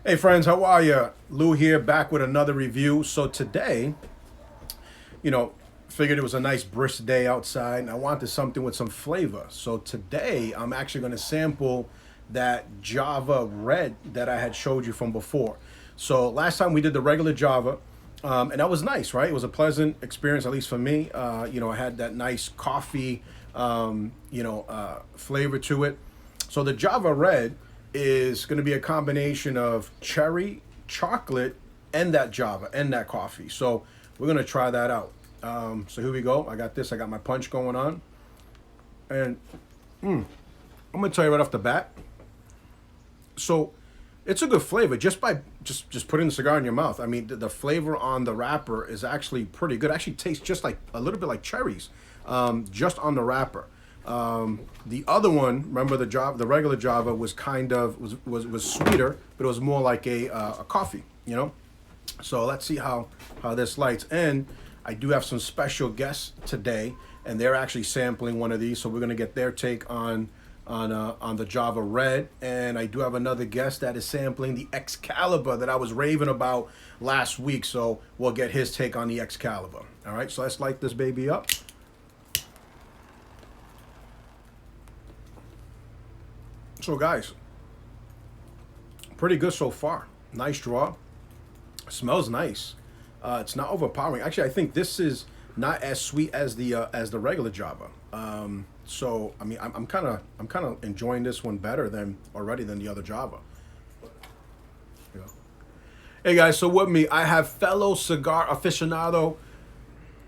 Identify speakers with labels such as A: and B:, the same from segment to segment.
A: Hey friends, how are you? Lou here, back with another review. So today, you know, figured it was a nice brisk day outside and I wanted something with some flavor. So today, I'm actually going to sample that Java Red that I had showed you from before. So last time we did the regular Java, and that was nice, right? It was a pleasant experience, at least for me. I had that nice coffee, flavor to it. So the Java Red is going to be a combination of cherry, chocolate, and that Java and that coffee. So we're going to try that out. So here we go. I got this. I got my punch going on, and I'm going to tell you right off the bat. So it's a good flavor just by just putting the cigar in your mouth. I mean, the flavor on the wrapper is actually pretty good. It actually tastes just like a little bit like cherries, just on the wrapper. The other one, remember the regular Java was kind of was sweeter, but it was more like a coffee, you know. So let's see how this lights. And I do have some special guests today, and they're actually sampling one of these, so we're gonna get their take on the Java Red. And I do have another guest that is sampling the Excalibur that I was raving about last week, so we'll get his take on the Excalibur. All right, so let's light this baby up. So guys, pretty good so far. Nice draw. Smells nice. It's not overpowering. Actually, I think this is not as sweet as the regular Java. So I mean, I'm kind of enjoying this one better than the other Java. Yeah. Hey guys, so with me I have fellow cigar aficionado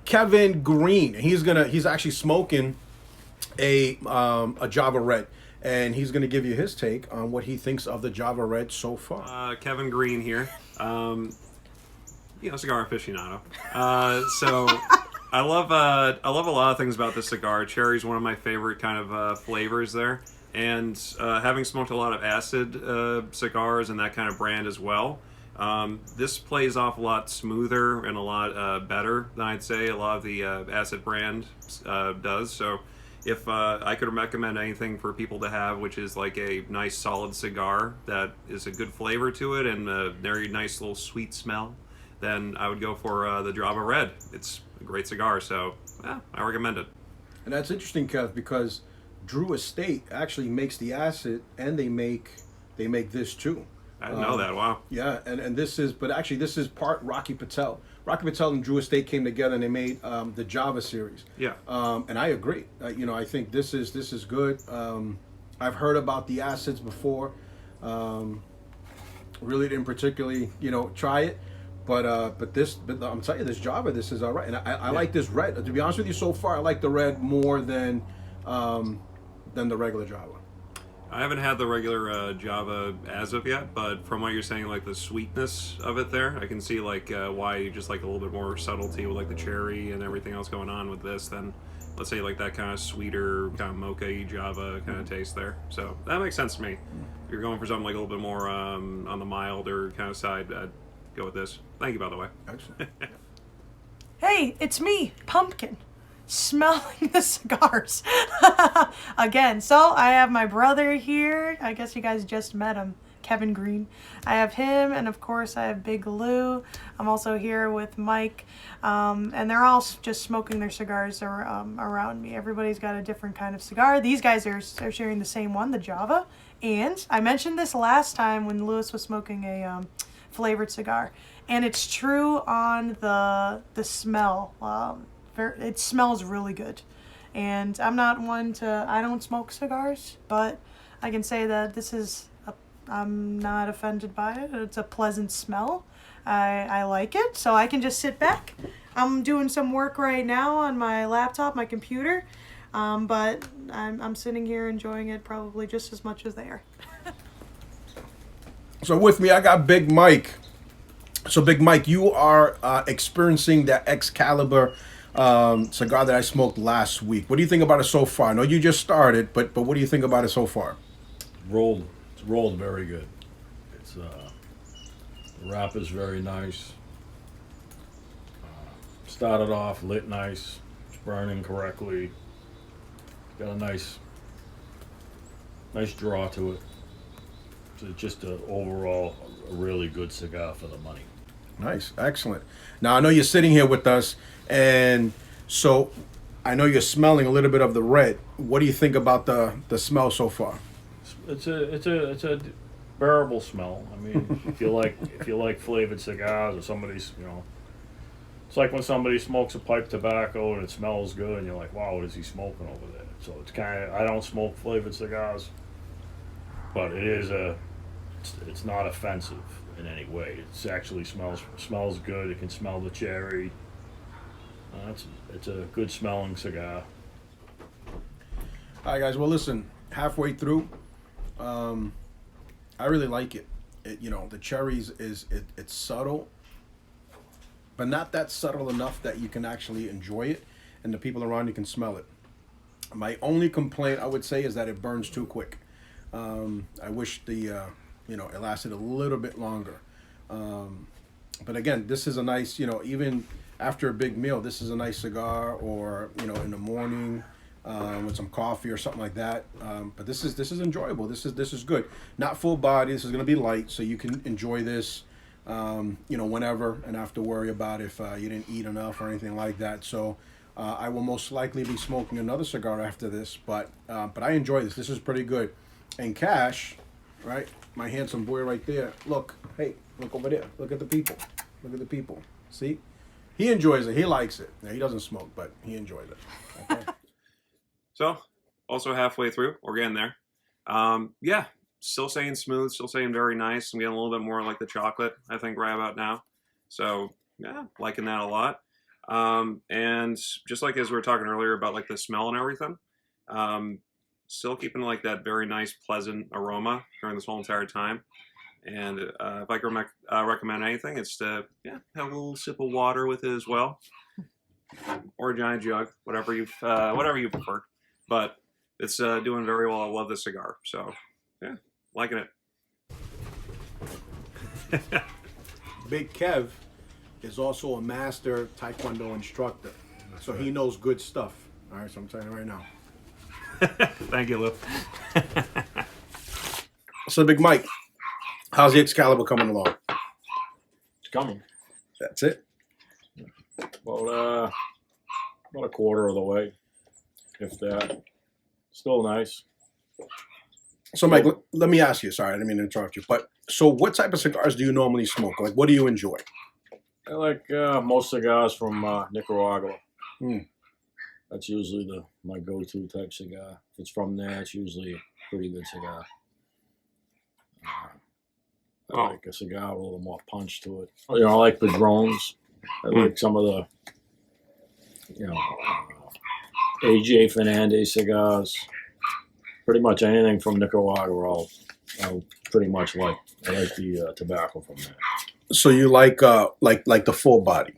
A: Kevin Green. He's actually smoking a Java Red, and he's gonna give you his take on what he thinks of the Java Red so far.
B: Kevin Green here. Cigar aficionado. So I love a lot of things about this cigar. Cherry's one of my favorite kind of flavors there, and having smoked a lot of acid cigars and that kind of brand as well, this plays off a lot smoother and a lot better than I'd say a lot of the acid brand does. So if I could recommend anything for people to have, which is like a nice solid cigar that is a good flavor to it and a very nice little sweet smell, then I would go for the Java Red. It's a great cigar, so yeah, I recommend it.
A: And that's interesting, Kev, because Drew Estate actually makes the acid, and they make this too.
B: I didn't know that. Wow.
A: Yeah, and this is, but actually this is part Rocky Patel. Rocky Patel and Drew Estate came together and they made the Java series.
B: Yeah.
A: And I agree. I think this is good. I've heard about the acids before. Really didn't particularly try it, but I'm telling you, this Java, this is all right. And I like this red. To be honest with you, so far I like the red more than the regular Java.
B: I haven't had the regular Java as of yet, but from what you're saying, like the sweetness of it there, I can see like why you just like a little bit more subtlety with like the cherry and everything else going on with this than, let's say, like that kind of sweeter, kind of mocha-y Java kind of taste there. So that makes sense to me. If you're going for something like a little bit more on the milder kind of side, I'd go with this. Thank you, by the way.
A: Excellent.
C: Hey, it's me, Pumpkin, smelling the cigars again. So I have my brother here. I guess you guys just met him, Kevin Green. I have him, and of course I have Big Lou. I'm also here with Mike, and they're all just smoking their cigars around me. Everybody's got a different kind of cigar. These guys are sharing the same one, the Java. And I mentioned this last time when Lewis was smoking a flavored cigar, and it's true on the smell. It smells really good, and I'm not I don't smoke cigars, but I can say that I'm not offended by it. It's a pleasant smell. I like it, so I can just sit back. I'm doing some work right now on my laptop, my computer, but I'm sitting here enjoying it probably just as much as they are.
A: So with me, I got Big Mike. So Big Mike, you are experiencing that Excalibur cigar that I smoked last week. What do you think about it so far? I know you just started, but what do you think about it so far?
D: It's rolled very good. It's the wrap is very nice. Started off lit nice. It's burning correctly. Got a nice draw to it. It's just a, overall a really good cigar for the money.
A: Nice, excellent. Now I know you're sitting here with us, and so I know you're smelling a little bit of the red. What do you think about the smell so far?
D: It's a bearable smell. I mean, if you like flavored cigars, or somebody's, it's like when somebody smokes a pipe tobacco and it smells good, and you're like, wow, what is he smoking over there? So it's kind of, I don't smoke flavored cigars, but it's not offensive in any way. It actually smells good. It can smell the cherry. It's a good smelling cigar.
A: All right, guys. Well, listen, halfway through, I really like it. The cherries it's subtle, but not that subtle enough that you can actually enjoy it, and the people around you can smell it. My only complaint, I would say, is that it burns too quick. I wish it lasted a little bit longer. But again, this is a nice, even after a big meal, this is a nice cigar, or in the morning with some coffee or something like that. But this is enjoyable. This is good. Not full body. This is going to be light, so you can enjoy this, whenever, and have to worry about if you didn't eat enough or anything like that. So I will most likely be smoking another cigar after this. But I enjoy this. This is pretty good. And Cash, right? My handsome boy right there. Look, hey, look over there. Look at the people. Look at the people. See? He enjoys it. He likes it. Now, he doesn't smoke, but he enjoys it. Okay.
B: So, also halfway through, we're getting there. Yeah, still saying smooth, still saying very nice. I'm getting a little bit more like the chocolate, I think, right about now. So, yeah, liking that a lot. And just like as we were talking earlier about like the smell and everything, still keeping like that very nice, pleasant aroma during this whole entire time. And if I can recommend anything, it's to have a little sip of water with it as well, or a giant jug, whatever you prefer. But it's doing very well. I love this cigar, so yeah, liking it.
A: Big Kev is also a master Taekwondo instructor, so he knows good stuff. All right, so I'm telling you right now.
B: Thank you, Lou.
A: So, Big Mike, how's the Excalibur coming along?
D: It's coming.
A: That's it.
D: About a quarter of the way, if that. Still nice.
A: So, Mike, let me ask you. Sorry, I didn't mean to interrupt you. But so, what type of cigars do you normally smoke? Like, what do you enjoy?
D: I like most cigars from Nicaragua.
A: Mm.
D: That's usually my go-to type cigar. If it's from there, it's usually a pretty good cigar. I like a cigar with a little more punch to it. I like Padrones. I like some of the, AJ Fernandez cigars. Pretty much anything from Nicaragua, I'll pretty much like. I like the tobacco from there.
A: So you like the full body?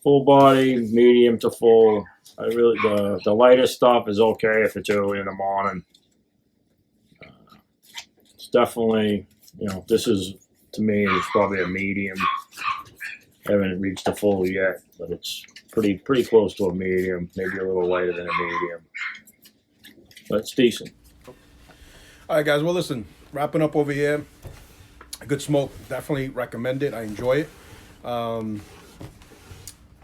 D: Full body, medium to full. I really the lighter stuff is okay if it's early in the morning. It's definitely this is to me is probably a medium. I haven't reached a full yet, but it's pretty close to a medium, maybe a little lighter than a medium. But it's decent.
A: All right, guys. Well, listen, wrapping up over here. A good smoke. Definitely recommend it. I enjoy it.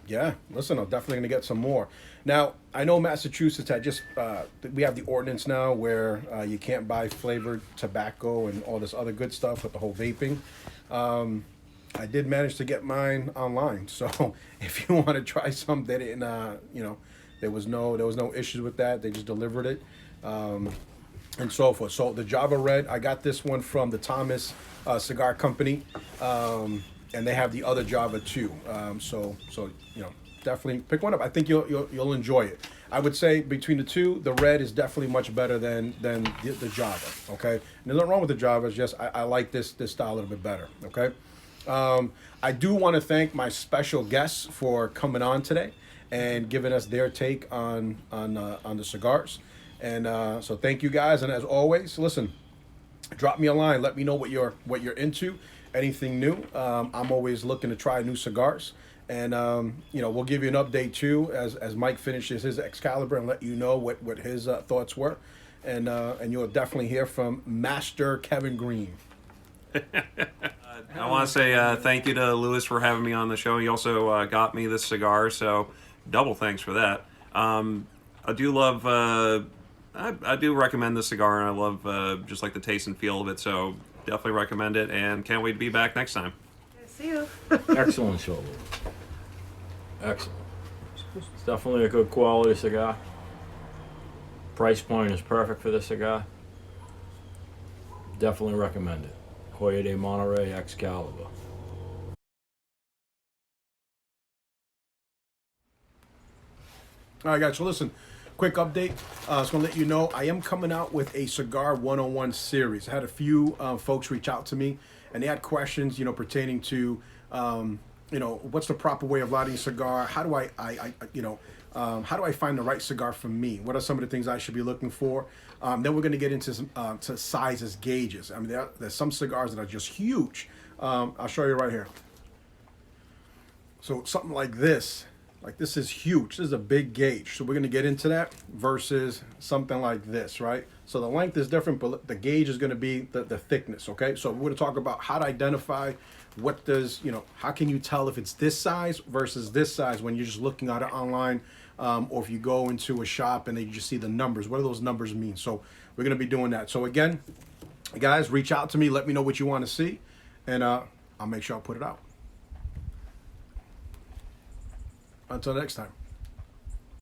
A: Yeah, listen, I'm definitely going to get some more. Now, I know Massachusetts had just, we have the ordinance now where you can't buy flavored tobacco and all this other good stuff with the whole vaping. I did manage to get mine online. So if you want to try some, they didn't, there was no issues with that. They just delivered it. And so forth. So the Java Red, I got this one from the Thomas Cigar Company, and they have the other Java too. So definitely pick one up. I think you'll enjoy it. I would say between the two, the red is definitely much better than the Java. Okay, and there's nothing wrong with the Java. It's just I like this style a little bit better. Okay, I do want to thank my special guests for coming on today and giving us their take on the cigars. And so thank you guys. And as always, listen, drop me a line. Let me know what you're into. Anything new. I'm always looking to try new cigars. And, we'll give you an update too as Mike finishes his Excalibur and let you know what his thoughts were. And you'll definitely hear from Master Kevin Green.
B: I want to say thank you to Lewis for having me on the show. He also got me this cigar, so double thanks for that. I do love, I do recommend this cigar, and I love just like the taste and feel of it. So definitely recommend it, and can't wait to be back next time.
C: See you.
D: Excellent show. Excellent. It's definitely a good quality cigar. Price point is perfect for this cigar. Definitely recommend it. Hoya de Monterey Excalibur.
A: All right, guys. So listen, quick update. I was going to let you know I am coming out with a Cigar 101 series. I had a few folks reach out to me, and they had questions, pertaining to, what's the proper way of lighting a cigar? How do how do I find the right cigar for me? What are some of the things I should be looking for? Then we're going to get into some to sizes, gauges. I mean, there's some cigars that are just huge. I'll show you right here. So something like this is huge. This is a big gauge. So we're going to get into that versus something like this, right? So the length is different, but the gauge is going to be the thickness, okay? So we're going to talk about how to identify what does, how can you tell if it's this size versus this size when you're just looking at it online, or if you go into a shop and then you just see the numbers. What do those numbers mean? So we're going to be doing that. So again, guys, reach out to me. Let me know what you want to see, and I'll make sure I'll put it out. Until next time.